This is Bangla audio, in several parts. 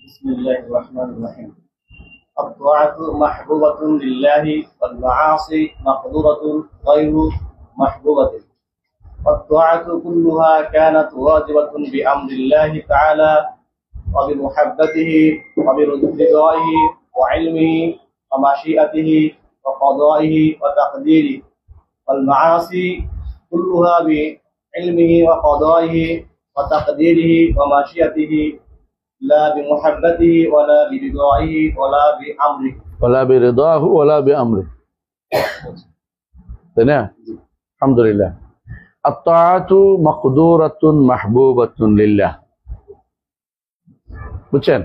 بسم الله الرحمن الرحيم. الطاعة محبوبة لله والمعاصي مقدورة غير محبوبة. والطاعة كلها كانت واجبة بأمر الله تعالى وبمحبته وبرضائه وعلمه ومشيئته وقضائه وتقديره. والمعاصي كلها بعلمه وقضائه وتقديره ومشيئته لا بمحبته ولا برضائه ولا بأمره. ولا برضاه ولا بأمره. تمام. الحمد لله. الطاعة مقدورة محبوبة لله. বুঝছেন?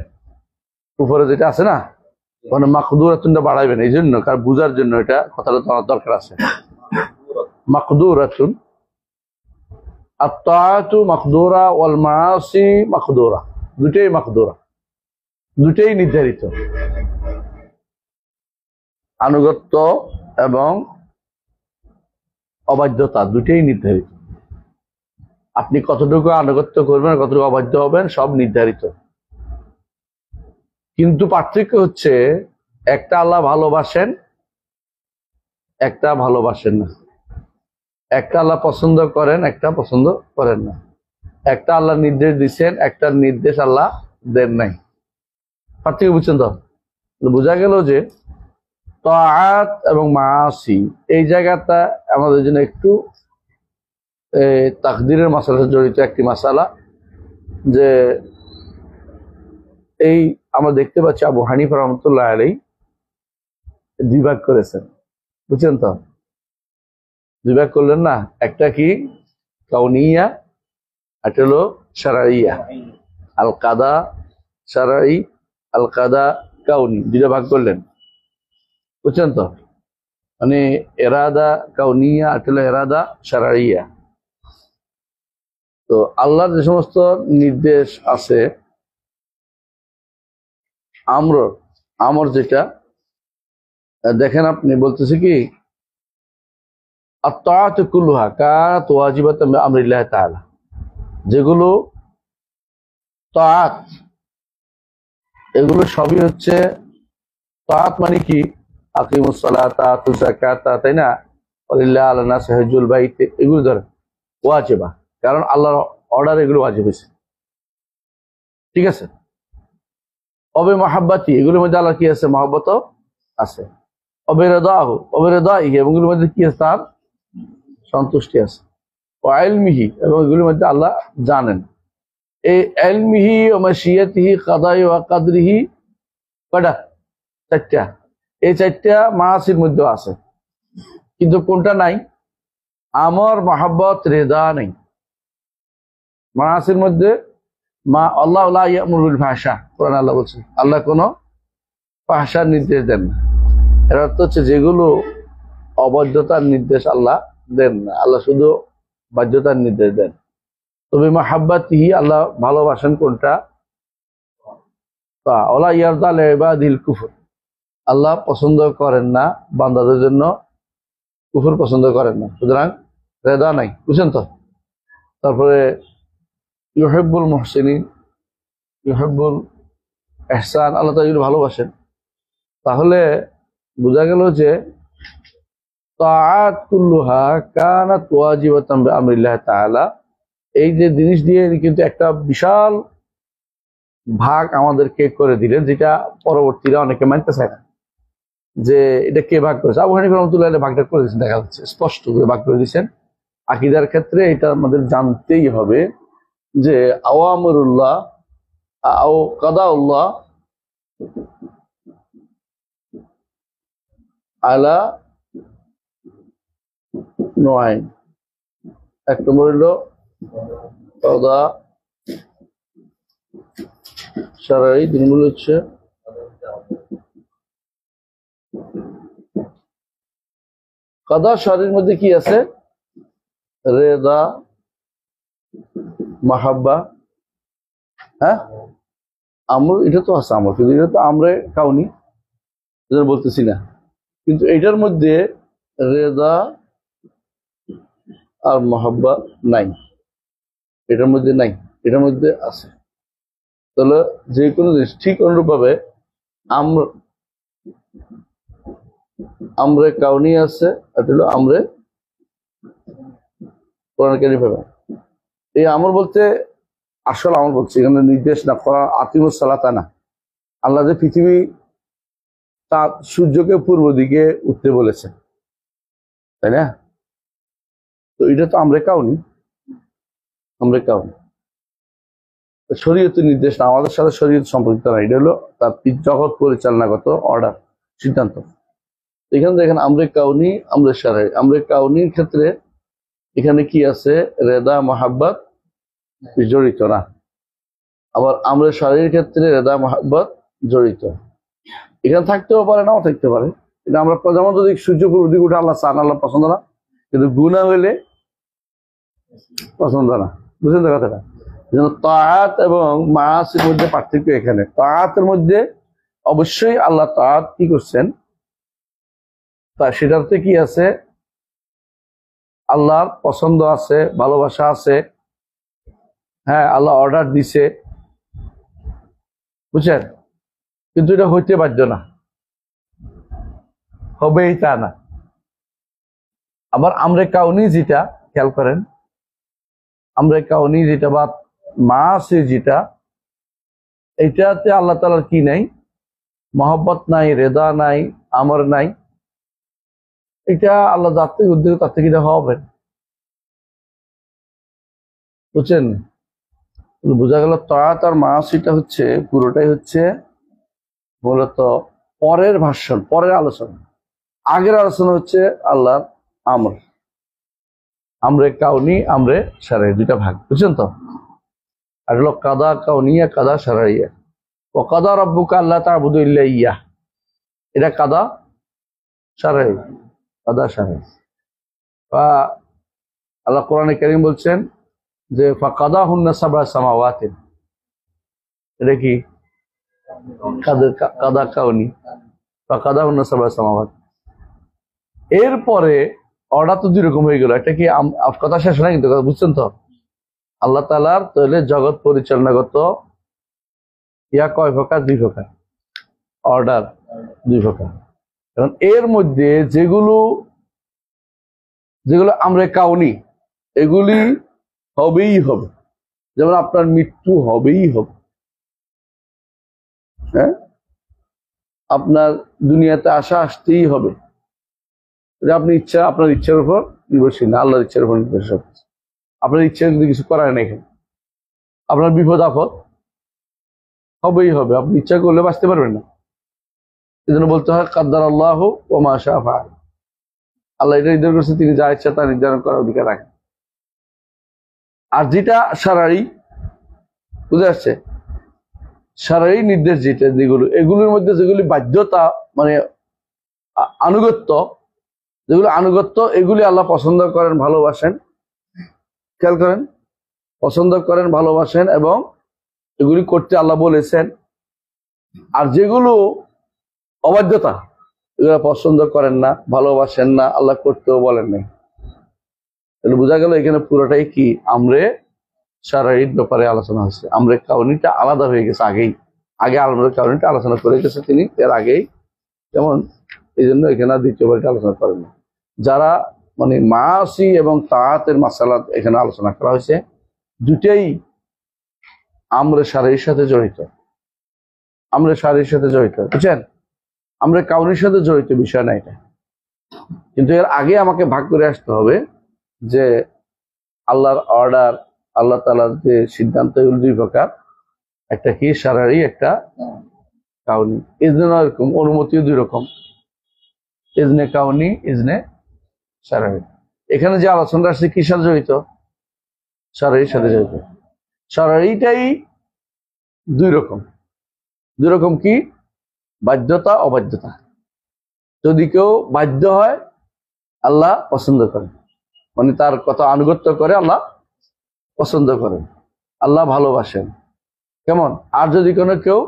উপরে যেটা আছে না, মানে মাকদুরাতুনটা বাড়াইবেন এই জন্য, কারণ বুঝার জন্য এটা কথাটা তোমার দরকার আছে। মাকদুরাতুন, আত-তাআতু মাকদুরা ওয়াল মাআসি মাকদুরা, দুটেই মাকদুরা, দুটেই নির্ধারিত। আনুগত্য এবং অবাধ্যতা দুটেই নির্ধারিত। আপনি কতটুকু আনুগত্য করবেন, কতটুকু অবাধ্য হবেন, সব নির্ধারিত। কিন্তু পার্থক্য হচ্ছে, একটা আল্লাহ ভালোবাসেন, একটা ভালোবাসেন না। একটা আল্লাহ পছন্দ করেন, একটা পছন্দ করেন না। একটা আল্লাহ নির্দেশ দিচ্ছেন, একটা নির্দেশ আল্লাহ দেন নাই। পার্থক্য বুঝছেন তো? বোঝা গেল যে তাআত এবং মাআসি এই জায়গাটা আমাদের জন্য একটু তাকদীরের মাসালা জড়িত একটি মাসালা। যে এই আমরা দেখতে পাচ্ছি আবু হানিফা রাহমাতুল্লাহ আলাইহি দুই ভাগ করেছেন, বুঝছেন তো? দুই ভাগ করলেন না, একটা কি কাউনিয়া, একটা হলো শারঈয়া। আল কাদা শারঈ, আল কাদা কাউনি, দুইটা ভাগ করলেন, বুঝছেন তো? মানে এরাদা কাউনিয়া, একটা হলো এরাদা শারঈয়া। তো আল্লাহর যে সমস্ত নির্দেশ আছে, আমর যেটা দেখেন, আপনি বলতেছে কি আত-তাআতু কুল্লুহা কানাত ওয়াজিবাতান বিআমরিল্লাহি তাআলা, যেগুলো তাআত এগুলো সবই হচ্ছে তাআত। মানে কি? আকিমুস সালাতা আতুজ যাকাতা, তাই না? ওয়ালিল্লাহি আলা নাসি হজ্জুল বাইত, এগুলো ধরেন ওয়াজিবা, কারণ আল্লাহর অর্ডার এগুলো ওয়াজিব হয়েছে, ঠিক আছে? অবে মাহাব্বাতি, এগুলোর মধ্যে আল্লাহ কি আছে? মহব্বতও আছে। অবে রিদাহু, অবে রিদাইহি, এবং এগুলোর মধ্যে কি আছে? তার সন্তুষ্টি আছে। ও ইলমিহি, এবং এগুলোর মধ্যে আল্লাহ জানেন। এই ইলমিহি ও মাশিয়াতিহি কাদাই ওয়া কাদরিহি কয়টা? চারটা। এই চারটা মাআসির মধ্যে আছে, কিন্তু কোনটা নাই? আমর, মহব্বত, রিদা নেই মাআসির মধ্যে। মা আল্লাহ লা ইয়ামুরু বিল ফাহশা, কোরআন আল্লাহ বলছেন, আল্লাহ কোনো ফাহশার নির্দেশ দেন না। এর অর্থ হচ্ছে যেগুলো অবাধ্যতার নির্দেশ আল্লাহ দেন না, আল্লাহ শুধু বাধ্যতার নির্দেশ দেন। তবে মাহাব্বাতিহি, আল্লাহ ভালোবাসেন কোনটা? ওয়ালা ইয়ারদা লিইবাদিল কুফর, আল্লাহ পছন্দ করেন না বান্দাদের জন্য কুফর পছন্দ করেন না, সুতরাং রেদা নাই, বুঝছেন তো? তারপরে ইউহিব্বুল মুহসিনিন, ইউহিব্বুল ইহসান, আল্লাহ তাআলা ভালোবাসেন। তাহলে বোঝা গেল যে তাআত কুল্লুহা কানাত ওয়াজিবাতান বিআমরিল্লাহি তাআলা, এই যে জিনিস দিয়ে কিন্তু একটা বিশাল ভাগ আমাদেরকে করে দিলেন, যেটা পরবর্তীরা অনেকে মানতে চায় না, যে এটা কে ভাগ করেছে। আবু হানিফা রাহমাতুল্লাহ আলাইহি ভাগটা করে দিয়েছেন, দেখা যাচ্ছে স্পষ্ট করে ভাগ করে দিয়েছেন। আকীদার ক্ষেত্রে এটা আমাদের জানতেই হবে যে আওয়ামরুল্লাহ আও কাদাউল্লাহ আলা নয়। এক নম্বর হলো কাদা শারঈ, দুই নম্বর হচ্ছে কাদা শারঈর মধ্যে কি আছে? রেদা, মাহাব্বা, হ্যাঁ আমর, এটা তো আছে আমর, কিন্তু এটা তো আমরে কাউনি, এটা বলতেছি না। কিন্তু এটার মধ্যে রেদা আর মাহাব্বা নাই, এটার মধ্যে নাই, এটার মধ্যে আছে। তাহলে যে কোনো জিনিস ঠিক অনুরূপভাবে আমরে কাউনি আছে, এটা হলো আমরে কোরআন কারীমে পাবে। এই আমর বলতে আসল আমর বলছে, এখানে নির্দেশ না করা আতিমুস সালাতা না। আল্লাহ যে পৃথিবী তা সূর্যকে পূর্ব দিকে উঠতে বলেছে, তাই না? তো এটা তো আমরে কাউনি, আমরে কাউনি শরীয়তের নির্দেশ না, আমাদের সাথে শরীয়ত সম্পর্কিত না। এটা হলো তার জগৎ পরিচালনাগত অর্ডার, সিদ্ধান্ত। এখানে দেখেন আমরে কাউনি, আমরে শারঈ। আমরে কাউনির ক্ষেত্রে এখানে কি আছে? রেদা মহাব্বত জড়িত না। আবার আমরে শারঈর ক্ষেত্রে রেদা মহাব্বত জড়িত। এখানে থাকতেও পারে, নাও থাকতে পারে। কিন্তু আমরা যেমন যদি সূর্য পূর্ব দিকে উঠে আল্লাহ চান, আল্লাহ পছন্দ না, কিন্তু গুনাহ হইলে পছন্দ না। বুঝলেন তো কথাটা? তাআত এবং মাআসির মধ্যে পার্থক্য এখানে। তাআতের মধ্যে অবশ্যই আল্লাহ তাআত কি করছেন, তা সেটাতে কি আছে? আল্লাহর পছন্দ আছে, ভালোবাসা আছে। হ্যাঁ, আল্লাহ অর্ডার দিছে, বুঝছেন? কিন্তু এটা হইতে বাধ্য না, হবেই তা না। আবার আমরে কাউনি যেটা, খেয়াল করেন, আমরে কাউনি যেটা বা মাআসি যেটা, এটাতে আল্লাহ তাআলার কি নাই? মহব্বত নাই, রেদা নাই, আমর নাই। এটা আল্লাহ যার থেকে উদ্যোগ তার থেকে এটা হবে, বুঝছেন? বোঝা গেল তাআত আর মাআসিটা হচ্ছে পুরোটাই হচ্ছে মূলত পরের ভাষণ, পরের আলোচনা। আগের আলোচনা হচ্ছে আল্লাহর আমর, আমরে কাউনি, আমরে শারঈ, দুইটা ভাগ, বুঝছেন তো? আর হলো কাদা কাউনিয়া, কাদা শারঈয়া। ও কাদা রাব্বুকা আল্লা তা'বুদু ইল্লা ইয়্যাহ, এটা কাদা শারঈ, কাদা শারঈ। আল্লাহ কোরআনে কারীম বলছেন যে ফাকাদাহুন্না সাবআ সামাওয়াতিন, এটা কি? কাদা কাউনি, ফাকাদাহুন্না সাবআ সামাওয়াত। এরপরে অর্ডার তো দুই রকম হয়ে গেল। এটা কি কথা শেষ না কিন্তু, বুঝছেন তো? আল্লাহ তাআলার তাহলে জগৎ পরিচালনাগত ইয়া কয় প্রকার? দুই প্রকার, অর্ডার দুই প্রকার। এখন এর মধ্যে যেগুলো আমরে কাউনি, এগুলি হবেই হবে। যেমন আপনার মৃত্যু হবেই হবে, হ্যাঁ, আপনার দুনিয়াতে আসতেই হবে। আপনি ইচ্ছা, আপনার ইচ্ছার উপর নির্ভরশীল না, আল্লাহর ইচ্ছার উপর নির্ভরশীল। আপনার ইচ্ছা যদি কিছু করার নেই, এখানে আপনার বিপদ আপদ হবেই হবে, আপনি ইচ্ছা করলে বাঁচতে পারবেন না। এই জন্য বলতে হয় কাদ্দার আল্লাহ ওয়া মা শাআ ফাআল। আল্লাহ এটা নির্ধারণ করছে, তিনি যা ইচ্ছা তা নির্ধারণ করার অধিকার রাখেন। আর যেটা শারঈ, বুঝে আসছে? শারঈ নির্দেশ যেটা, যেগুলো, এগুলোর মধ্যে যেগুলি বাধ্যতা মানে আনুগত্য, যেগুলো আনুগত্য, এগুলি আল্লাহ পছন্দ করেন, ভালোবাসেন। খেয়াল করেন, পছন্দ করেন, ভালোবাসেন, এবং এগুলি করতে আল্লাহ বলেছেন। আর যেগুলো অবাধ্যতা, এগুলো পছন্দ করেন না, ভালোবাসেন না, আল্লাহ করতেও বলেন নাই। তাহলে বোঝা গেল এখানে পুরোটাই কি আমরে শারঈর ব্যাপারে আলোচনা হচ্ছে। আমরে কাউনিটা আলাদা হয়ে গেছে আগে আমরে কাউনিটা আলোচনা করে গেছে তিনি এর আগেই, যেমন এই জন্য এখানে দ্বিতীয়বার এটা আলোচনা করেন না। যারা মানে মাআসি এবং তাআতের মাসালা এখানে আলোচনা করা হয়েছে, দুটেই আমরে শারঈর সাথে জড়িত, আমরে শারঈর সাথে জড়িত, বুঝছেন? আমরে কাউনির সাথে জড়িত বিষয় না এটা। কিন্তু এর আগে আমাকে ভাগ করে আসতে হবে যে আল্লাহর অর্ডার, আল্লাহ তাআলার যে সিদ্ধান্ত, এগুলো দুই প্রকার, একটা কি শারঈ, একটা কাউনি। ইজনে এরকম, অনুমতিও দুই রকম, ইজনে কাউনি, ইজনে শারঈ। এখানে যে আলোচনা আসছে কির সাথে জড়িত? শারঈর সাথে জড়িত। শারঈটাই দুই রকম কি? বাধ্যতা, অবাধ্যতা। যদি কেউ বাধ্য হয়, আল্লাহ পছন্দ করেন, মানে তার কথা আনুগত্য করে, আল্লাহ পছন্দ করেন, আল্লাহ ভালোবাসেন। কেমন? আর যদি কোনো কেউ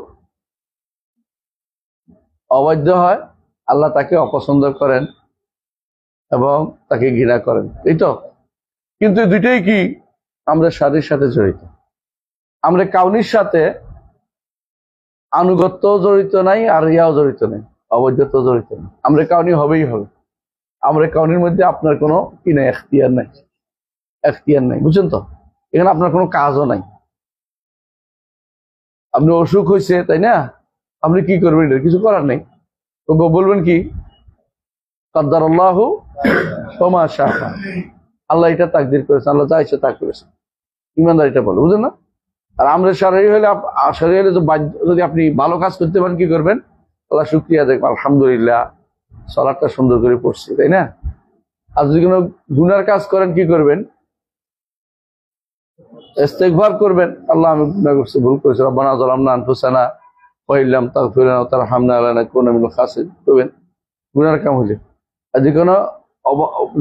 অবাধ্য হয়, আল্লাহ তাকে অপছন্দ করেন এবং তাকে ঘৃণা করেন, এই তো। কিন্তু দুইটাই কি আমরা শারীর সাথে জড়িত। আমরা কাউনির সাথে আনুগত্য জড়িত নাই, আর ইয়াও জড়িত নেই, অবৈধত্ব জড়িত নেই। আমরা কাউনি হবেই হবে। আমরা কাউনির মধ্যে আপনার কোনো কি নাই, এখতিয়ার নাই, এখতিয়ার নাই, বুঝছেন তো? এখানে আপনার কোনো কাজও নাই। আপনি অসুখ হয়েছে, তাই না? আপনি কি করবেন? এটা কিছু করার নেই। তো বলবেন কি, কাদ্দারাল্লাহু ওয়া মা শাআ ফাআল। আল্লাহ এটা তাকদির করেছেন, আল্লাহ যা ইচ্ছা তা করেছেন। ইমানদার এটা বলে, বুঝলেন না? আর আমরা শরীর হলে যদি আপনি ভালো কাজ করতে পারেন, কি করবেন? আল্লাহ শুকরিয়া দেখবেন, আলহামদুলিল্লাহ সালাতটা সুন্দর করে পড়ছি, তাই না? আর যদি কোনো গুনার কাজ করেন, কি করবেন? ইস্তেগফার করবেন, আল্লাহ আমি গুনাহ করছি, ভুল করেছি, রব্বানা যালামনা আনফুসানা ওয়া ইল্লাম তাগফির লানা ওয়া তারহামনা লানাকুনা মিনাল খাসিরিন করবেন গুনার কাম হলে। আর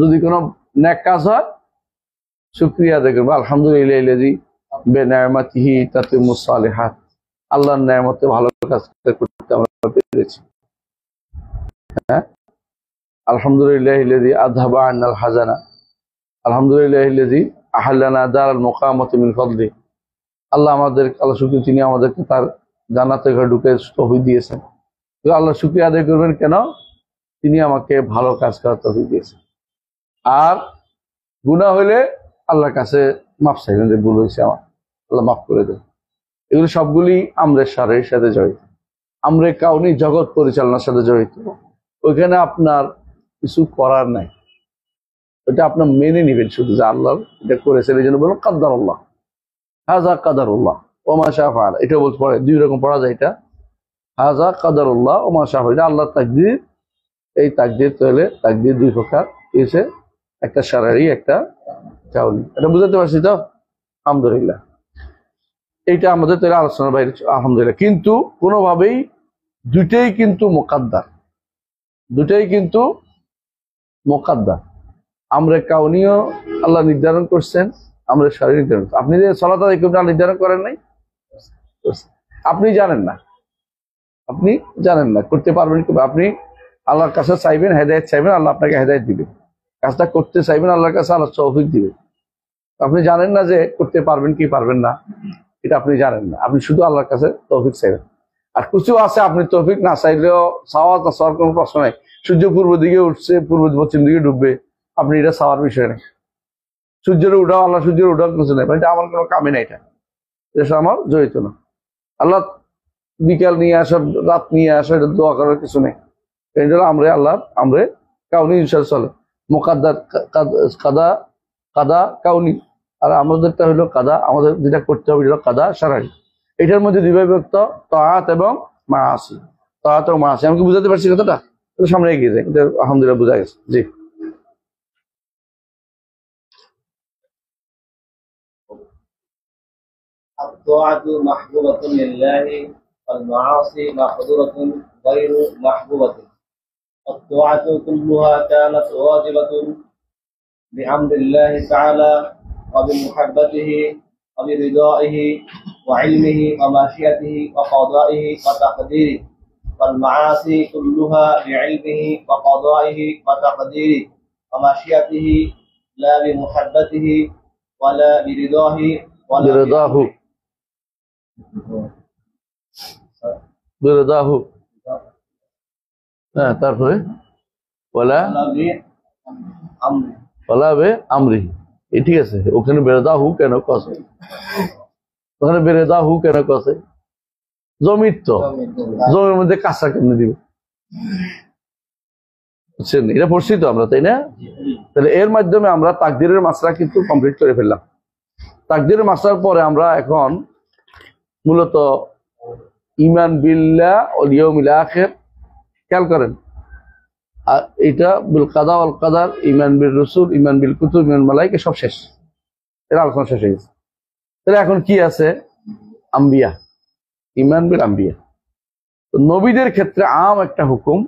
যদি কোনো নেক কাজ হয়, শুকরিয়া আদায় করবেন, আলহামদুলিল্লাহ আল্লাযী বিনি'মাতিহি তাতিম্মুস সালিহাত। আল্লাহর নেয়ামতে ভালো কাজ করতে আমরা পেরেছি। হ্যাঁ, আলহামদুলিল্লাহ আল্লাযী আযহাবা আন্নাল হাজানা, আলহামদুলিল্লাহ আল্লাযী আহাল্লানা দারাল মুকামাতি মিন ফাদলি। আল্লাহ শুকরিয়া, তিনি আমাদেরকে তার জান্নাতের ঘরে ঢুকে তৌফিক দিয়েছেন। তো আল্লাহ শুকরিয়া আদায় করবেন কেন? তিনি আমাকে ভালো কাজ করার তৌফিক দিয়েছেন। আর গুনাহ হলে আল্লাহর কাছে মাফ চাইবেন, যে ভুল হয়েছে আমার, আল্লাহ মাফ করে দেন। এগুলো সবগুলি আমরের সারের সাথে জড়িত, আমরে কাউনি জগৎ পরিচালনার সাথে জড়িত। ওইখানে আপনার কিছু করার নাই, ওটা আপনার মেনে নিবেন শুধু, যে আল্লাহ এটা করেছেন, এই জন্য বলুন কাদ্দারাল্লাহ, হাযা কাদারুল্লাহ ওয়া মা শাআ ফাআল। এটা বলতে পারে, দুই রকম পড়া যায় এটা, হাযা কাদারুল্লাহ ওয়া মা শাআ ফাআল। এটা আল্লাহর তাকদীর। এই তাকদীর তাহলে তাকদীর দুই প্রকার, এসে একটা শারঈ, একটা কাউনি। এটা বুঝাতে পারছি তো? আলহামদুলিল্লাহ। এইটা আমাদের তাহলে আলোচনার বাইরে, আলহামদুলিল্লাহ। কিন্তু কোনোভাবেই দুইটাই কিন্তু মুকাদ্দার, দুটাই কিন্তু মুকাদ্দার। আমরা কাউনিও আল্লাহ নির্ধারণ করছেন, আমরা শারীরিক নির্ধারণ। আপনি যে সালাত আদায় করবেন আল্লাহ নির্ধারণ করেন নাই, আপনি জানেন না, আপনি জানেন না করতে পারবেন কি? আপনি আল্লাহর কাছে চাইবেন, হেদায়েত চাইবেন, আল্লাহ আপনাকে হেদায়েত দিবে। কাজটা করতে চাইবেন আল্লাহর কাছে, আল্লাহ তৌফিক দিবে। আপনি জানেন না যে করতে পারবেন কি পারবেন না, এটা আপনি জানেন না। আপনি শুধু আল্লাহর কাছে তৌফিক চাইবেন। আর কিছু আছে আপনি তৌফিক না চাইলেও চাওয়া না চাওয়ার কোনো প্রশ্ন নাই। সূর্য পূর্ব দিকে উঠছে, পূর্ব পশ্চিম দিকে ডুববে, আপনি এটা চাওয়ার বিষয় নেই। সূর্যের উঠাও, আল্লাহ সূর্যের উঠাও কিছু নেই, এটা আমার কোনো কামে না, এটা আমার জড়িত না। আল্লাহ বিকাল নিয়ে আসা, রাত নিয়ে আসা, এটা দোয়া করার কিছু নেই। এই জন্য আমরা আল্লাহ আমরা কাউনি হিসাবে চলে, মুকাদ্দার কাদা, কাদা কাউনি। আর আমাদেরটা হলো কাদা, আমাদের যেটা করতে হবে হলো কাদা শারঈ। এটার মধ্যে দুই ভাগ বিভক্ত, তাআত এবং মাআসি। তাআত এবং মাআসি, আমি কি বুঝাতে পারছি কথাটা? সামনে এগিয়ে যায়, এটা আলহামদুলিল্লাহ বোঝা গেছে। জি, الطاعة محبوبة لله والمعاصي محظورة غير محبوبة. الطاعة كلها كانت واجبة بأمر الله تعالى وبمحبته وبرضائه وعلمه ومشيئته وقضائه وتقديره، والمعاصي كلها بعلمه وقضائه وتقديره ومشيئته لا بمحبته ولا برضاه ولا برضاه برضاه। হ্যাঁ, তারপরে ওয়ালা ওয়ালা বে আমরি। ঠিক আছে, ওখানে বেরদাহু কেন কছে? ওখানে বেরদাহু কেন কছে? জমির তো, জমির মধ্যে কাঁচা কেমনে দিবে? বুঝছেন? এটা পড়ছি তো আমরা, তাই না? তাহলে এর মাধ্যমে আমরা তাকদীরের মাসলা কিন্তু কমপ্লিট করে ফেললাম। তাকদীরের মাসলার পরে আমরা এখন মূলত ঈমান বিল্লাহ ওয়াল ইয়াউমিল আখির খেয়াল করেন। আর এটা বিল কাদা ওয়াল কাদার, ঈমান বিল রাসূল, ঈমান বিল কুতুব, ঈমান মালায়েকা, সব শেষ। এর আলোচনা শেষ হয়ে গেছে। তাহলে এখন কি আছে? আম্বিয়া, ঈমান বিল আম্বিয়া। তো নবীদের ক্ষেত্রে আম একটা হুকুম,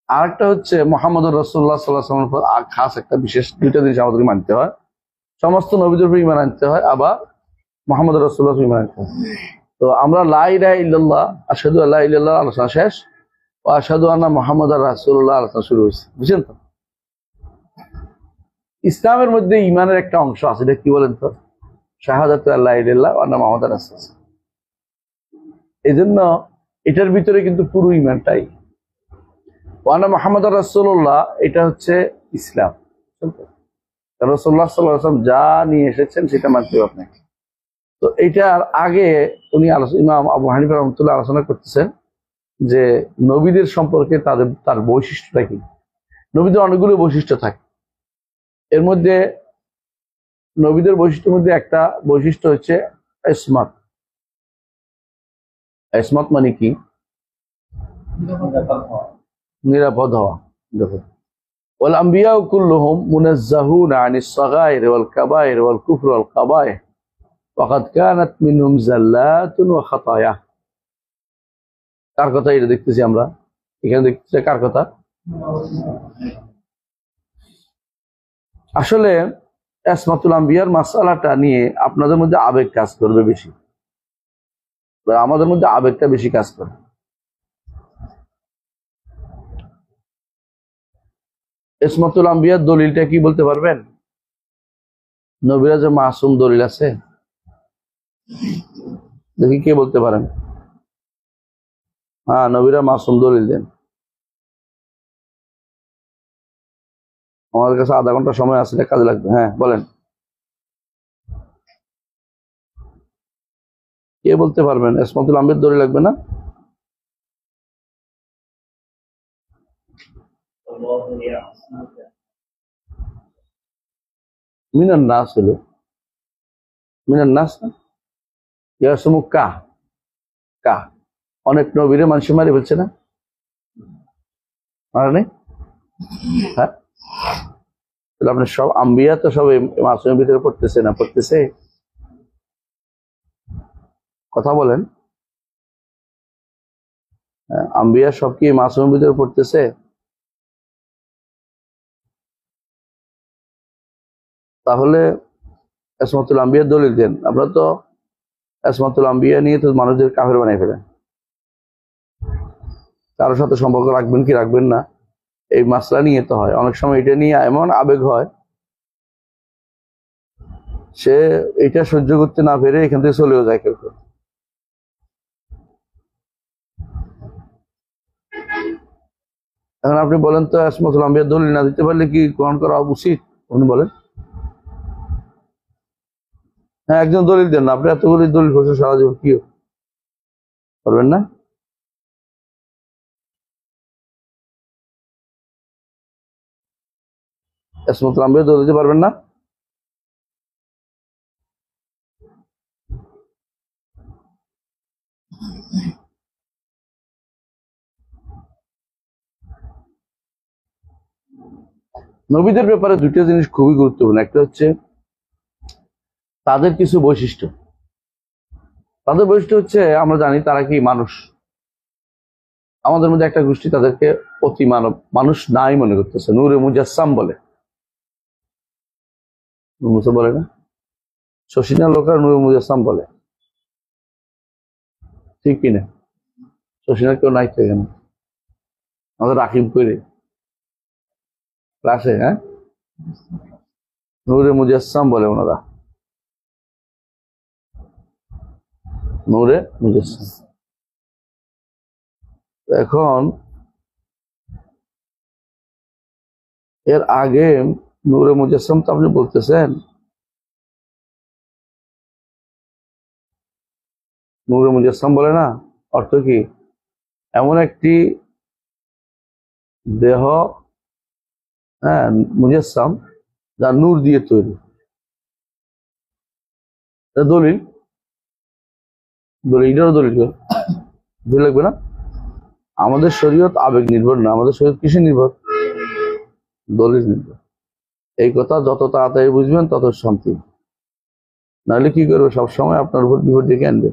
আর একটা হচ্ছে মুহাম্মদুর রাসূলুল্লাহ সাল্লাল্লাহু আলাইহি ওয়াসাল্লাম খাস একটা বিশেষ দুইটা জিনিস আমাদেরকে মানতে হয়। সমস্ত নবীদের উপর ঈমান আনতে হয়, আবার মুহাম্মদুর রাসূলুল্লাহ ঈমান আনতে হয়। তো আমরা লা ইলাহা ইল্লাল্লাহ, আশহাদু আল্লা ইলাহা ইল্লাল্লাহ আলোচনা শেষ, ও আশহাদু আন্না মুহাম্মাদার রাসূলুল্লাহ আলোচনা শুরু হয়েছে। বুঝছেন তো? ইসলামের মধ্যে ঈমানের একটা অংশ আছে, এটা কি বলেন তো? শাহাদাতু আল্লা ইলাহা ইল্লাল্লাহ ওয়া আন্না মুহাম্মাদার রাসূলুল্লাহ। এই জন্য এটার ভিতরে কিন্তু পুরো ইমানটাই। ওয়ানা মুহাম্মদ রাসূলুল্লাহ, এটা হচ্ছে ইসলাম। রাসূলুল্লাহ সাল্লাল্লাহু আলাইহি ওয়াসাল্লাম যা নিয়ে এসেছেন সেটা মানতে হবে আপনাকে। তো এইটার আগে উনি ইমাম আবু হানিফা রাহমাতুল্লাহ আলোচনা করতেছেন যে নবীদের সম্পর্কে তার বৈশিষ্ট্যটা কি। নবীদের অনেকগুলো বৈশিষ্ট্য থাকে, এর মধ্যে নবীদের বৈশিষ্ট্যের মধ্যে একটা বৈশিষ্ট্য হচ্ছে ইসমাত। ইসমাত মানে কি? নিরাপদ হওয়া। দেখো, ওয়াল আম্বিয়া কুল্লুহুম মুনাজ্জাহুনা আনিস সাগাইর ওয়াল কাবাইর ওয়াল কুফর ওয়াল কাবাইহ ওয়া কাদ কানাত মিনহুম যাল্লাতুন ওয়া খাতায়া। কার কথা এটা দেখতেছি আমরা? এখানে দেখতেছি কার কথা? আসলে ইসমাতুল আম্বিয়ার মাসআলাটা নিয়ে আপনাদের মধ্যে আবেগ কাজ করবে বেশি, আমাদের মধ্যে আবেগটা বেশি কাজ করে। ইসমাতুল আম্বিয়ার দলিলটা কি বলতে পারবেন? নবীরা যে মাসুম, দলিল আছে? দেখি কে বলতে পারেন। হ্যাঁ, নবীরা মাসুম, দলিল দেন। আমাদের কাছে আধা ঘন্টা সময় আছে, কাজে লাগবে। হ্যাঁ বলেন, কে বলতে পারবেন ইসমাতুল আম্বিয়ার দলিল লাগবে না? মিনান নাস হলো, মিনান নাস না, ইয়াসমুক কা কা। অনেক নবীরে মানুষ মারি বলছে না, মারা নেই? হ্যাঁ, তাহলে আপনি সব আম্বিয়া তো সব মাসুমের ভিতরে পড়তেছে না? পড়তেছে, কথা বলেন। আম্বিয়া সব কি মাসুমের ভিতরে পড়তেছে? তাহলে ইসমাতুল আম্বিয়ার দলিল দেন। আপনারা তো ইসমাতুল আম্বিয়া নিয়ে তো মানুষদের কাফের বানাই ফেলেন। কারোর সাথে সম্পর্ক রাখবেন কি রাখবেন না, এই মাসলা নিয়ে তো হয়। অনেক সময় এটা নিয়ে এমন আবেগ হয়, সে এটা সহ্য করতে না পেরে এখান থেকে চলেও যায় কেউ। এখন আপনি বলেন তো, ইসমাতুল আম্বিয়ার দলিল না দিতে পারলে কি গ্রহণ করা উচিত? আপনি বলেন। হ্যাঁ, একজন দলিল দেন না। আপনি এতগুলি দলিল করছেন সারা জীবন, কি করবেন না? ইসমাতুল আম্বিয়ার দলিল দিতে পারবেন না? নবীদের ব্যাপারে দুইটা জিনিস খুবই গুরুত্বপূর্ণ। একটা হচ্ছে তাদের কিছু বৈশিষ্ট্য। তাদের বৈশিষ্ট্য হচ্ছে, আমরা জানি তারা কি মানুষ। আমাদের মধ্যে একটা গোষ্ঠী তাদেরকে অতি মানব, মানুষ নাই মনে করতেছে। নূরে মুজাসসাম বলে, বলে না? শশিনা লোকার নূরে মুজাসসাম বলে, ঠিক কিনা? শশিনার কেউ নাই তো এখানে, আমাদের রাকিব করে ক্লাসে। হ্যাঁ, নূরে মুজাসসাম বলে ওনারা, নূরে মুজাসসাম। এখন এর আগে নূরে মুজাসসাম তো আপনি বলতেছেন, নূরে মুজাসসাম বলে না, অর্থ কি? এমন একটি দেহ, হ্যাঁ, মুজাসসাম, যা নূর দিয়ে তৈরি। দলিল, দলিল, এটারও দলিল লাগবে না? আমাদের শরীয়ত আবেগ নির্ভর না, আমাদের শরীয়ত কিসে নির্ভর? দলিল নির্ভর। এই কথা যত তাড়াতাড়ি বুঝবেন তত শান্তি। নাহলে কি করবে, সবসময় আপনার উপর বিপদ ডেকে আনবে।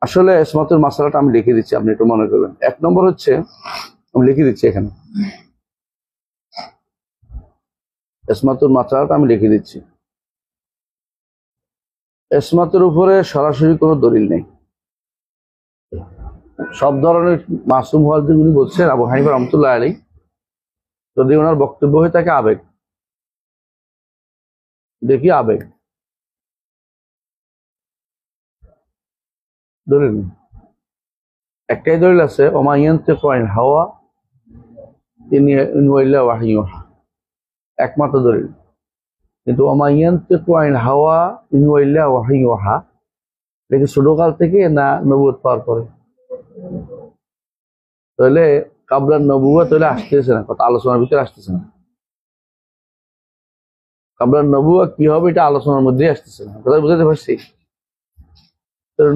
আসলে ইসমাতুল মাসালাটা আমি লিখে দিচ্ছি, আপনি একটু মনে করবেন। এক নম্বর হচ্ছে, আমি লিখে দিচ্ছি এখানে, ইসমাতুল মাসালাটা আমি লিখে দিচ্ছি। ইসমাতের উপরে সরাসরি কোনো দলিল নেই। সব ধরনের মাসুম হওয়ার যে উনি বলছেন, আবু হানিফা রাহমাতুল্লাহ আলাইহি, যদি ওনার বক্তব্য হয়ে থাকে আবেগ, দেখি আবেগ দলিল একটাই দলিল আছে, ওমাইয়ান্তিকু আনিল হাওয়া ইন হুয়া ইল্লা ওয়াহয়ুন ইউহা, একমাত্র দলিল। কিন্তু ওমাইয়ান্তিকু আনিল হাওয়া ইন হুয়া ইল্লা ওয়াহয়ুন ইউহা দেখি ছোটকাল থেকে না নবুয়ত পাওয়ার পরে? তাহলে কাবলার নবুয়ত তাহলে আসতেছে না, কথা আলোচনার ভিতরে আসতেছে না। কাবলার নবুয়ত কি হবে এটা আলোচনার মধ্যেই আসতেছে না, কথা বুঝাতে পারছি?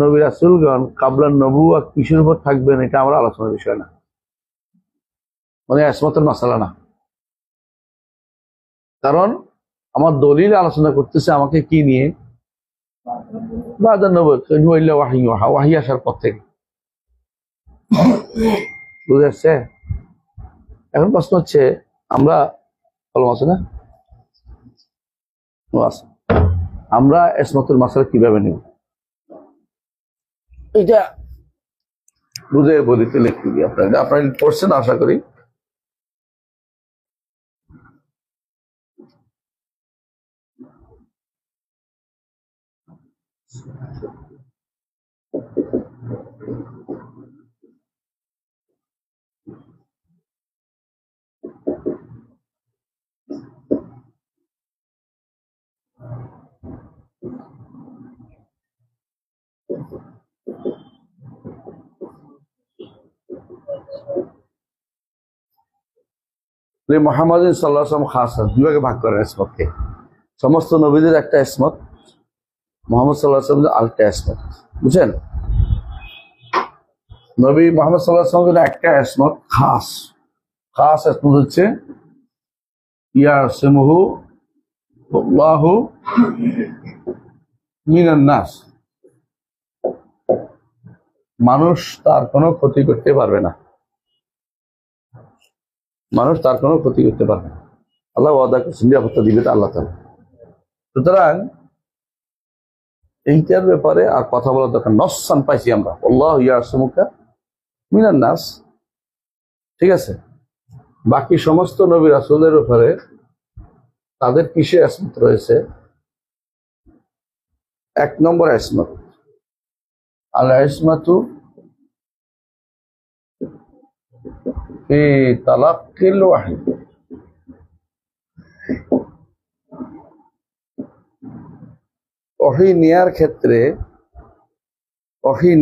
নবী রাসূলগণ কাবলার নবুয়ত কিসের উপর থাকবেন এটা আমার আলোচনার বিষয় না, মানে ইসমতের মাসালা না। কারণ আমার দলিল আলোচনা করতেছে আমাকে কি নিয়ে, বাদান নবুয়ত ওয়াহী ওয়াহী আসার পর থেকে, বুঝে আসছে? এখন প্রশ্ন হচ্ছে আমরা কলম আছে না, আমরা ইসমতুল মাসালা কিভাবে নেব এটা বুঝে বলিতে লিখতে দিই। আপনারা পড়ছেন আশা করি। মুহাম্মদ সাল্লাল্লাহু আলাইহি ওয়াসাল্লাম খাসা দুভাগে ভাগ করেন ইসমতকে। সমস্ত নবীদের একটা ইসমত, মুহাম্মদ সাল্লাল্লাহু আলাইহি ওয়াসাল্লাম আরেকটা ইসমত, বুঝছেন? নবী মুহাম্মদ সাল্লাল্লাহু আলাইহি ওয়াসাল্লামের একটা ইসমত খাস, খাস ইসমত হচ্ছে ইয়াসিমুহু আল্লাহু মিনান নাস, মানুষ তার কোনো ক্ষতি করতে পারবে না, মানুষ তার কোনো ক্ষতি করতে পারবে না। আল্লাহ ওয়াদা করছেন নিরাপত্তা দিবে আল্লাহ তাআলা। সুতরাং এইটার ব্যাপারে আর কথা বলার দরকার, নসসান পাইছি আমরা আল্লাহু ইয়াসিমুকা মিনান নাস, ঠিক আছে? বাকি সমস্ত নবী রাসূলের ব্যাপারে তাদের কিসে ইসমত রয়েছে? এক নম্বর ইসমত আল ইসমাতু ফি তালাক্কিল ওয়াহী, ওহী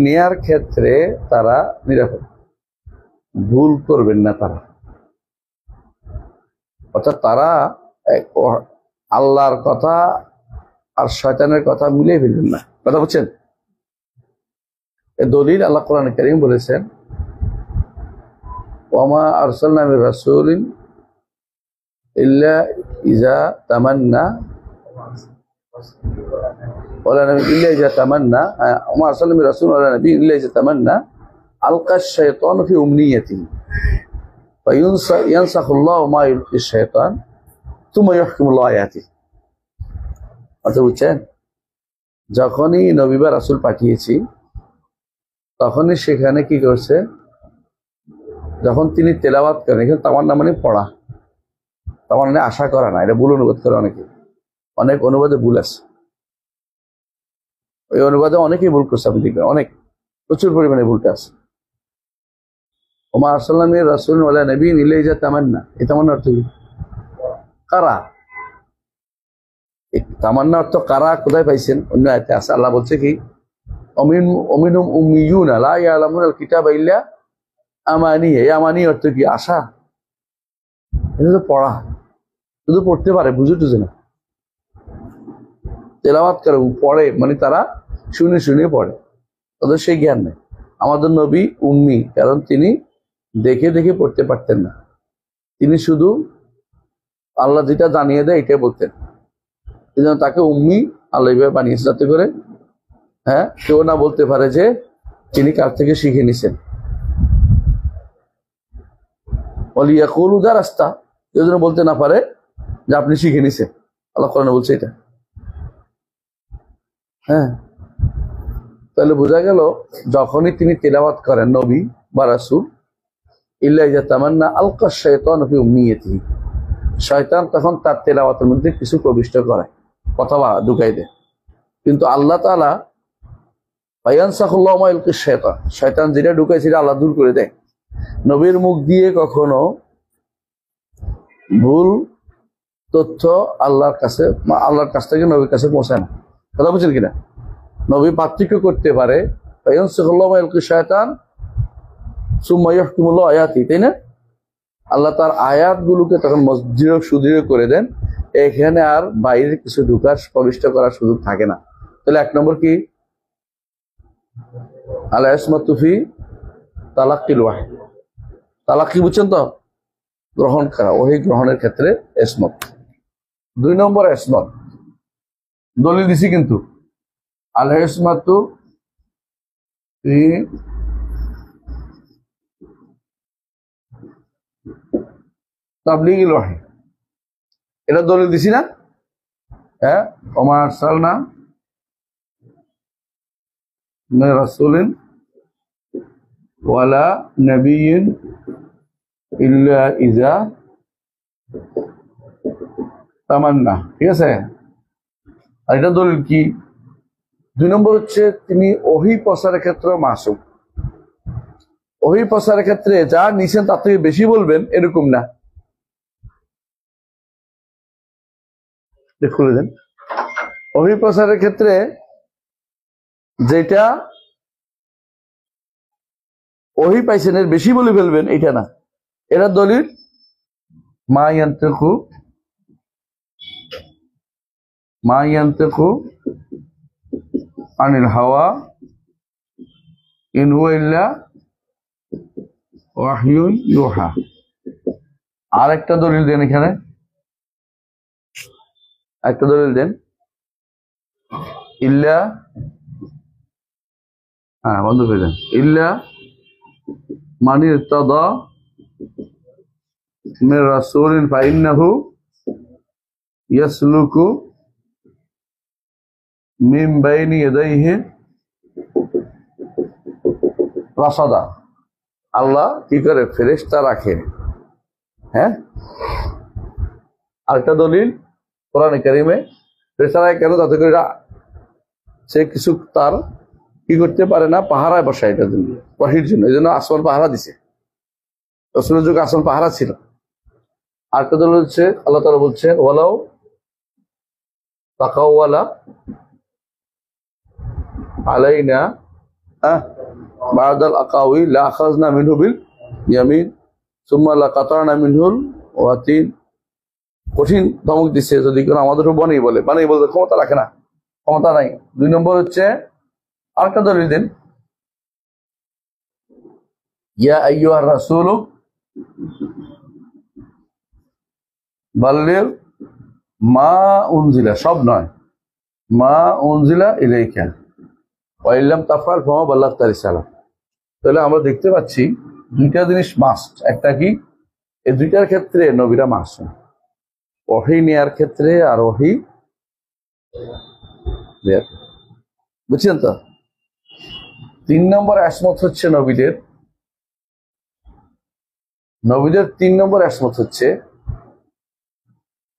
নেয়ার ক্ষেত্রে তারা নিরাপদ, ভুল করবেন না তারা, অর্থাৎ তারা আল্লাহর কথা আর শয়তানের কথা মিলিয়ে ফেলবেন না, কথা বুঝছেন? দলিল আল্লাহ কোরআনে কারীম বলেছেন ওয়ামা আরসালনা মির রাসূলিন ইল্লা ইযা তামান্না ওয়ালা নবী ইল্লা ইযা তামান্না ওয়ামা আরসালনা মির রাসূলিন ওয়ালা নবী ইল্লা ইযা তামান্না আলকা শাইতানু ফি উমনিয়াতিহি ফায়ানসাখুল্লাহু মা ইলকি শাইতান সুম্মা ইহকিমুল্লাহু আয়াতিহি। আচ্ছা বুঝছেন, যখনই নবী বা রাসূল পাঠিয়েছি তখনই সেখানে কি করছে, যখন তিনি তেলাওয়াত করেন, এখানে তামান্না মানে পড়া, তামান্না আশা করা না, এটা ভুল অনুবাদ করে অনেকে, অনেক অনুবাদে ভুল আছে, ওই অনুবাদে অনেকেই ভুল করছে, আপনি দেখবেন অনেক প্রচুর পরিমাণে ভুলটা আছে। ওমা আরসালনা মির রাসূলিন ওয়ালা নবিয়্যিন ইল্লা ইযা তামান্না, এই তামান্না অর্থ কি? কারা। তামান্না অর্থ কারা কোথায় পাইছেন? অন্য আয়াতে আছে, আল্লাহ বলছে কি অমিনুম উম্মিয়ুনা লা ইয়ালামুনাল কিতাবা ইল্লা আমানি, এই আমানি অর্থ কি? আশা। এটা তো পড়া, শুধু পড়তে পারে, বুঝে টুঝে না, তেলাওয়াত করে পড়ে, মানে তারা শুনে শুনে পড়ে, তাদের সেই জ্ঞান নেই। আমাদের নবী উম্মি, কারণ তিনি দেখে দেখে পড়তে পারতেন না, তিনি শুধু আল্লাহ যেটা জানিয়ে দেয় এটাই বলতেন, এই জন্য তাকে উম্মি আল্লাহ এইভাবে বানিয়েছে, যাতে করে কেউ না বলতে পারে যে তিনি কার থেকে শিখে নিছেন। ওয়ালিয়াকুলু দারাস্তা, কেউ যেন বলতে না পারে যে আপনি শিখে নিছেন, আল্লাহ কোরআনে বলছে এটা। তাহলে বোঝা গেল যখনই তিনি তেলাওয়াত করেন নবী বা রাসূল, ইল্লা ইযা তামান্না আলকা শাইতানু ফি উমনিয়াতিহি, শয়তান তখন তার তেলাওয়াতের মধ্যে কিছু প্রবিষ্ট করে, কথা ঢুকাই দেয়। কিন্তু আল্লাহ তাআলা ফায়ানসাখুল্লাহু মা ইলকি শাইতান, শয়তান যেটা ঢুকায় সেটা আল্লাহ দূর করে দেয়। নবীর মুখ দিয়ে কখনো ভুল তথ্য আল্লাহর কাছ থেকে নবীর কাছে পৌঁছায় না, কথা বুঝছেন কিনা? নবী পার্থক্য করতে পারে ফায়ানসাখুল্লাহু মা ইলকি শাইতান সুম্মা ইয়াহকিমুল্লাহু আয়াতি, তাই না? আল্লাহ তার আয়াতগুলোকে তখন মজদৃঢ় সুদৃঢ় করে দেন, এখানে আর বাইরের কিছু ঢুকার প্রবিষ্ট করার সুযোগ থাকে না। তাহলে এক নম্বর কি? আল ইসমাতু ফি তালাক্কিল ওয়াহী, তালাক্কি বুঝছেন তো, গ্রহণ করা, ওহী গ্রহণের ক্ষেত্রে ইসমত। 2 নম্বর ইসমত, দলিল দিছি কিন্তু, আল ইসমাতু ফি তাবলীগিল ওয়াহী, এটা দলিল দিছি না? হ্যাঁ, ওমা আরসালনা মির রাসূলিন ওয়ালা নাবিয়্যিন ইল্লা ইযা তামান্না, ঠিক আছে? আর এটা দলিল কি? 2 নম্বর হচ্ছে তিনি ওহী প্রচারের ক্ষেত্রে মাসুম। ওহী প্রচারের ক্ষেত্রে যা নিছেন তার থেকে বেশি বলবেন এরকম না। খুলে দেন। ওহী প্রচারের ক্ষেত্রে যেটা ওহী পাইছেন এর বেশি বলে ফেলবেন, এটা না। এরা দলিল মা ইয়ান্তিকু আনিল হাওয়া ইন হুয়া ইল্লা ওয়াহয়ুন ইউহা। আর একটা দলিল দেন এখানে, একটা দলিল দেন, ইল্লা, হ্যাঁ বন্ধ করে দেন, ইল্লা মান ইরতাদা মির রাসূলিন ফাইন্নাহু ইয়াসলুকু মিন বাইনি ইয়াদাইহি রাসাদা। আল্লাহ কি করে? ফেরেশতা রাখে। হ্যাঁ, আরেকটা দলিল কোরআনে কারিমে ফেরেশতা রাখে কেন? তাতে করে সে কিছু তার কি করতে পারে না, পাহারায় বসায়, এটার জন্য, ওয়াহির জন্য। এই জন্য আসমান পাহারা দিছে, রাসূলের যুগে আসমান পাহারা ছিল। আরেকটা দলিল হচ্ছে আল্লাহ তাআলা বলছেন ওয়ালাউ তাকাওয়ালা আলাইনা বাদাল আকাউই লা আখাযনা মিনহু বিল ইয়ামিন সুম্মা লাকাতানা মিনহুল ওয়াতিন। কঠিন ধমক দিচ্ছে যদি কোনো আমাদের বানাই বলতে ক্ষমতা রাখে না, ক্ষমতা নাই। 2 নম্বর হচ্ছে আরেকটা দলিল দেন, ইয়া আইয়ুহার রাসূলু বাল্লিগ মা উনজিলা, সব নয়, মা উনজিলা ইলাইকা ওয়া ইল্লাম তাফআল ফামা বাল্লাগতা রিসালাহ। তাহলে আমরা দেখতে পাচ্ছি 2টা জিনিস মাস্ট। একটা কি? এই 2টার ক্ষেত্রে নবীরা মাসুম, ওহী নেয়ার ক্ষেত্রে আর ওহী দেয়ার, বুঝছেন তো? 3 নম্বর ইসমত হচ্ছে নবীদের 3 নম্বর ইসমত হচ্ছে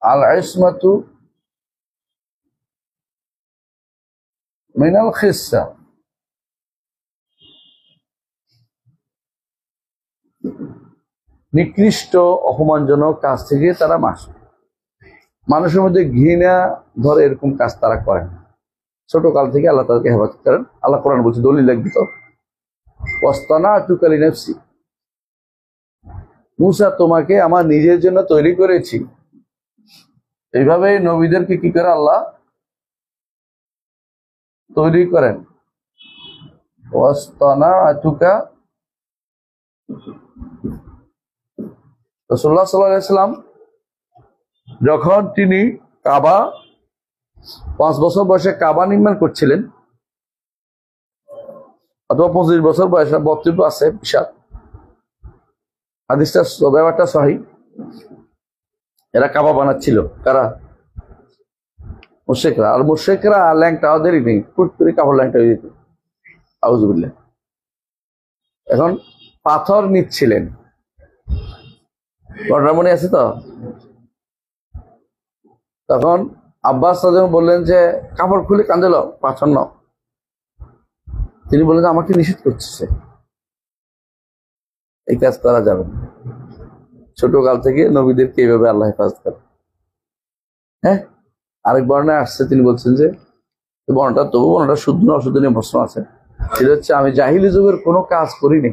আল ইসমাতু মিনাল খিসসা, নিকৃষ্ট অপমানজনক কাজ থেকে তারা মাসুম। মানুষের মধ্যে ঘৃণা ধরে এরকম কাজ তারা করেন। ছোট কাল থেকে আল্লাহ তাদেরকে হেফাজত করেন। আল্লাহ কোরআন বলছে, দলিল লাগবে তো, ওয়াসতানাতুকা লিনাফসি, মূসা তোমাকে আমার নিজের জন্য তৈরি করেছি। এইভাবে নবীদেরকে কি করে আল্লাহ তৈরি করেন? ওয়াসতানাতুকা, রাসূলুল্লাহ সাল্লাল্লাহু আলাইহি ওয়াসাল্লাম যখন তিনি কাবা 5 বছর বয়সে কাবা নির্মাণ করছিলেন, অথবা 25 বছর বয়সে, বক্তব্য আছে বিশাল, হাদিসটা ব্যাপারটা সহিহ। এরা কাবা বানাচ্ছিল কারা? মুশরিকরা। আর মুশরিকরা ল্যাংটা ওদেরই নেই, ফুট করে কাপড় ল্যাংটা হয়ে যেত, আউযুবিল্লাহ। এখন পাথর নিচ্ছিলেন, ঘটনা মনে আছে তো? তখন আব্বাস রাদিয়াল্লাহু আনহু বললেন যে কাপড় খুলে কাঁদে লো পাছন্ন। তিনি বললেন যে আমাকে নিষেধ করছে, এই কাজ করা যাবে না। ছোটকাল থেকে নবীদেরকে এইভাবে আল্লাহ হেফাজত করে। হ্যাঁ, আরেক বর্ণায় আসছে, তিনি বলছেন যে বর্ণটা তবু বর্ণটা শুদ্ধ না অশুদ্ধ নিয়ে প্রশ্ন আছে। সেটা হচ্ছে আমি জাহিলি যুগের কোনো কাজ করিনি।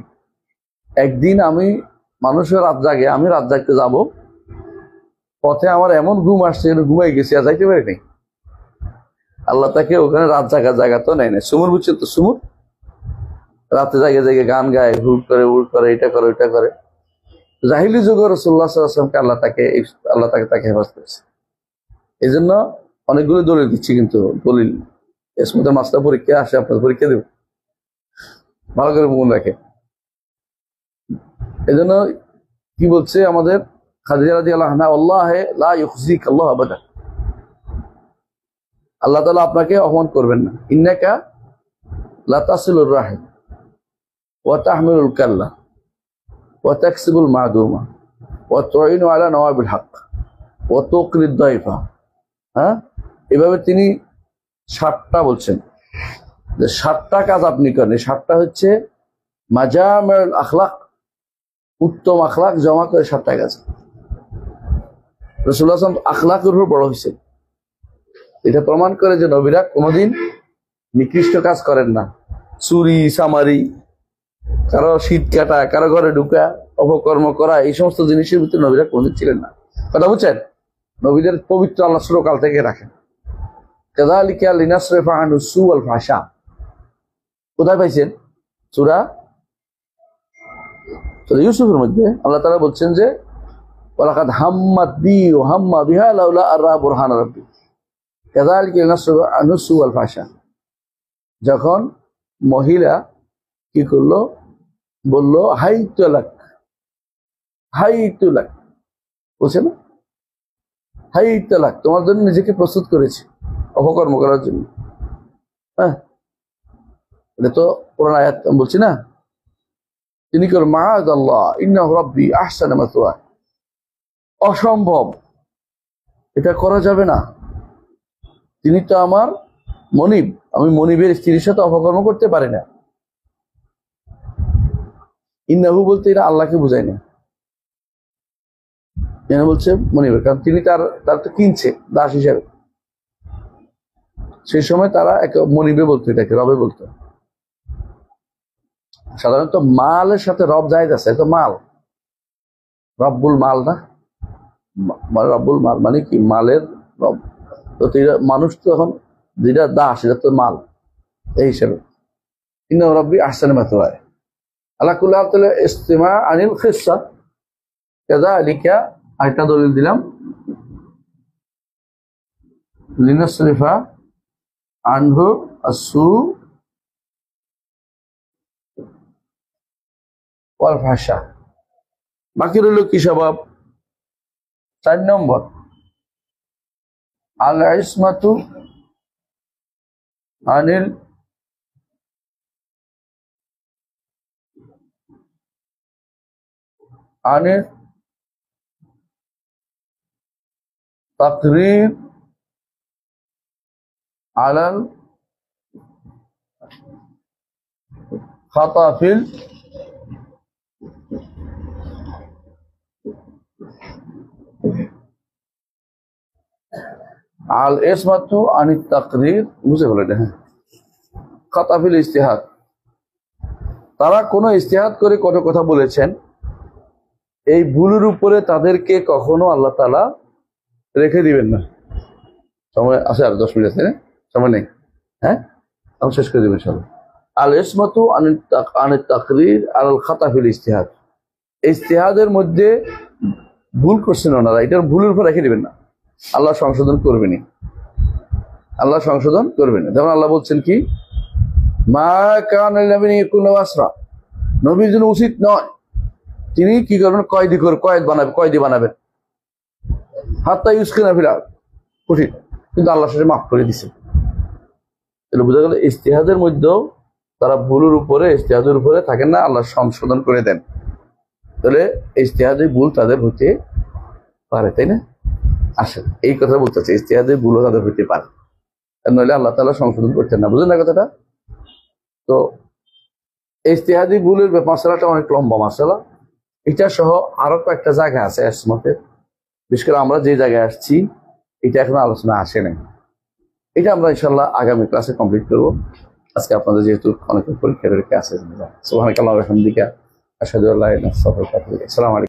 একদিন আমি মানুষের রাত জাগে, আমি রাত জাগতে যাব, পথে আমার এমন ঘুম আসছে ঘুমাই গেছি আর যাইতে পারিনি। আল্লাহ তাকে ওখানে রাত জাগা তো নেয় না। সুমুর বুঝছেন তো? সুমুর রাতে জাগে জাগে গান গায়, হুট করে উড় করে, এটা করে ওইটা করে। জাহিলি যুগে রাসূলুল্লাহ সাল্লাল্লাহু আলাইহি ওয়াসাল্লামকে আল্লাহ তাকে হেফাজত করেছে। এই জন্য অনেকগুলো দলিল দিচ্ছি, কিন্তু দলিল এসমতের মাস্টার পরীক্ষা আসে, আপনার পরীক্ষা দেব, ভালো করে মনে রাখে। এই জন্য কি বলছে আমাদের খাদিজা রাদিয়াল্লাহু আনহা, আল্লাহে লা ইউখজিক আল্লাহ আবাদা, আল্লাহ তাআলা আপনাকে অপমান করবেন না। ইন্নাকা লা তাসিলুর রাহিম ওয়া তাহমিলুল কাল্লা ওয়া তাকসিবুল মাদুমা ওয়া তুইনু আলা নওয়াবিল হক ওয়া তুকরিদ দাইফা। হ্যাঁ, এভাবে তিনি 7টা বলছেন যে 7টা কাজ আপনি করেন। 7টা হচ্ছে মাজামিউল আখলাক, উত্তম আখলাক জমা করে 7টা কাজ। রাসূলুল্লাহ সাল্লাল্লাহু আলাইহি ওয়াসাল্লাম আখলাকের উপর বড় হয়েছে। এটা প্রমাণ করে যে নবীরা কোনোদিন নিকৃষ্ট কাজ করেন না। চুরি চামারি, কারো শীত কাটা, কারো ঘরে ঢুকা, অপকর্ম করা, এই সমস্ত জিনিসের ভিতরে নবীরা কোনোদিন ছিলেন না। কথা বুঝছেন? নবীদের পবিত্র আল্লাহ চিরকাল থেকে রাখেন। কাযালিকা লিনাসরিফা আনহু সুআল ফাহশা, কোথায় পাইছেন? সূরা ইউসুফের মধ্যে আল্লাহ তাআলা বলছেন যে ওয়ালাকাদ হাম্মাত বি ওয়া হাম্মা বিহা লাউলা আরা বুরহান রাব্বি কাযালিকা লিনাসরিফা আনহু সুআল ফাহশা। যখন মহিলা কি করলো, বলল হাই তালাক, বলছে না, হাই তালাক, তোমার জন্য নিজেকে প্রস্তুত করেছি অপকর্ম করার জন্য। হ্যাঁ, এটা তো কোরআন আয়াত বলছি না। তিনি কর মাআযাল্লাহ ইন্নাহু রাব্বি আহসানা মাসওয়া, অসম্ভব, এটা করা যাবে না, তিনি তো আমার মনিব, আমি মনিবের স্ত্রীর সাথে অপকর্ম করতে পারি না। ইন্নাহু বলতে এরা আল্লাহকে বোঝায় না, এরা বলছে মনিবের, কারণ তিনি তার তো কিনছে দাস হিসাবে। সেই সময় তারা এক মনিবে বলতো, এটাকে রবে বলতো। সাধারণত মালের সাথে রব জায়েজ আছে, তো মাল রব্বুল মাল না, রব্বুল মাল মানে কি মালের রব। তো মানুষ তো এখন যেটা দাস এটা তো মাল, এই হিসাবে ইন্নাহু রাব্বি আহসানা মাসওয়া। আল্লাহ কুল্লাহ তাআলা ইস্তিমা আনিল খিসসা কাযালিকা, আরেকটা দলিল দিলাম, লিনাসরিফা আনহু আসু ওয়াল ফাহশা। বাকি রইল কি স্বভাব? 4 নম্বর আল ইসমাতু আনিল তাকরীর আলাল খাতা ফিল আল ইসমাতু আনিত তাকরীর, বুঝে বলে এটা। হ্যাঁ, খাতা ফিল ইজতিহাদ, তারা কোনো ইজতিহাদ করে কত কথা বলেছেন, এই ভুলের উপরে তাদেরকে কখনো আল্লাহ তাআলা রেখে দিবেন না। সময় আছে আর 10 মিনিট আছে, সময় নেই। হ্যাঁ, আমি শেষ করে দেবেন ইনশাআল্লাহ। আল ইসমাতু আনিত তাকরীর আলাল খাতা ফিল ইজতিহাদ, ইজতিহাদের মধ্যে ভুল করছেন ওনারা, এটার ভুলের উপর রেখে দিবেন না, আল্লাহ সংশোধন করবেনই, আল্লাহ সংশোধন করবেন। যেমন আল্লাহ বলছেন কি, মা কানা লিনাবিয়্যিন ইয়াকুনা আসরা, নবীর জন্য উচিত নয় তিনি কি করবেন, কয়েদি বানাবেন, হাত্তা ইউসকিনা ফিল আরদ, কঠিন, কিন্তু আল্লাহ সেটা মাফ করে দিছে। তাহলে বোঝা গেল ইজতিহাদের মধ্যেও তারা ভুলের উপরে ইজতিহাদের উপরে থাকেন না, আল্লাহ সংশোধন করে দেন। তাহলে ইজতিহাদি ভুল তাদের হতে পারে, তাই না? আসেন এই কথা বলতে চাই, ইজতিহাদি ভুলও তাদের হতে পারে, নইলে আল্লাহ তাআলা সংশোধন করতেন না। বুঝলেন না কথাটা? তো ইজতিহাদি ভুলের মাসালাটা অনেক লম্বা মাসালা। এটা সহ আরো কয়েকটা জায়গা আছে ইসমতের, বিশেষ করে আমরা যে জায়গায় আসছি এটা এখন আলোচনা আসে নাই। এটা আমরা ইনশাল্লাহ আগামী ক্লাসে কমপ্লিট করবো। আজকে আপনাদের যেহেতু অনেক পরীক্ষা আছে, সুবহানাকাল্লাহি ওয়া বিহামদিকা আশহাদু আল্লা ইলাহা ইল্লা আনতা আস্তাগফিরুকা ওয়া আতুবু ইলাইক। আসসালামু আলাইকুম।